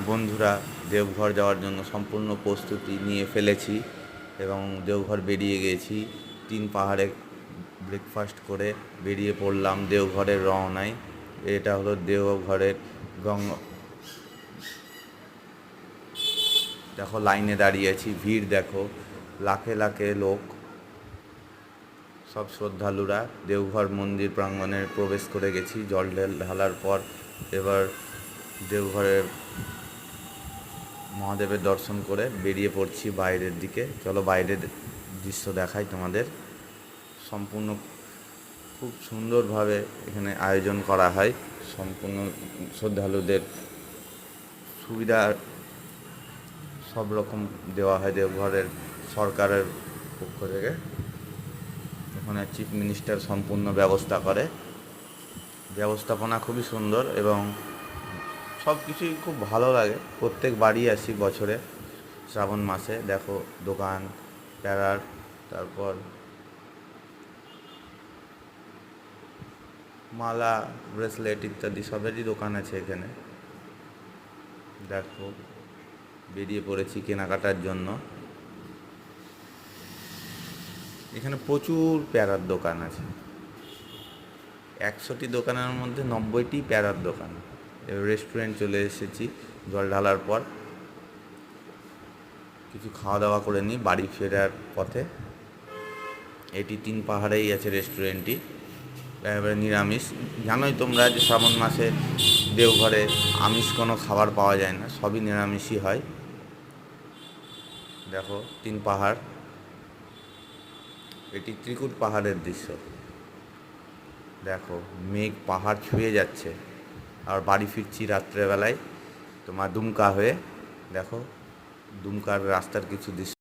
বন্ধুরা দেওঘর যাওয়ার জন্য সম্পূর্ণ প্রস্তুতি নিয়ে ফেলেছি এবং দেওঘর বেরিয়ে গেছি। 3 পাহাড়ে ব্রেকফাস্ট করে বেরিয়ে পড়লাম দেওঘরের রওনায়। এটা হলো দেওঘরের দেখো লাইনে দাঁড়িয়ে আছি, ভিড় দেখো, লাখে লাখে লোক, সব শ্রদ্ধালুরা দেওঘর মন্দির প্রাঙ্গণে প্রবেশ করে গেছি। জল ঢালার পর এবার দেওঘরের মহাদেবের দর্শন করে বেরিয়ে পড়ছি বাইরের দিকে। চলো বাইরের দৃশ্য দেখাই তোমাদের। সম্পূর্ণ খুব সুন্দরভাবে এখানে আয়োজন করা হয়, সম্পূর্ণ শ্রদ্ধালুদের সুবিধা সব রকম দেওয়া হয় দেওঘরের সরকারের পক্ষ থেকে। ওখানে চিফ মিনিস্টার সম্পূর্ণ ব্যবস্থা করে, ব্যবস্থাপনা খুবই সুন্দর এবং সব কিছুই খুব ভালো লাগে। প্রত্যেক বাড়ি আসি বছরে শ্রাবণ মাসে। দেখো দোকান, প্যারার, তারপর মালা, ব্রেসলেট ইত্যাদি সবেরই দোকান আছে এখানে। দেখো বেরিয়ে পড়েছি কেনাকাটার জন্য। এখানে প্রচুর প্যারার দোকান আছে, 100টি দোকানের মধ্যে 90টি প্যারার দোকান। রেস্টুরেন্ট চলে এসেছি জল ঢালার পর, কিছু খাওয়া দাওয়া করে নিই বাড়ি ফেরার পথে। এটি 3 পাহাড়েই আছে রেস্টুরেন্টটি, এবারে নিরামিষ। জানোই তোমরা যে শ্রাবণ মাসে দেওঘরে আমিষ কোনো খাবার পাওয়া যায় না, সবই নিরামিষই হয়। দেখো 3 পাহাড়, এটি ত্রিকুট পাহাড়ের দৃশ্য। দেখো মেঘ পাহাড় ছুঁয়ে যাচ্ছে। আর বাড়ি ফিরছি রাত্রেবেলায় তোমার দুমকা হয়ে। দেখো দুমকার রাস্তার কিছু দৃশ্য।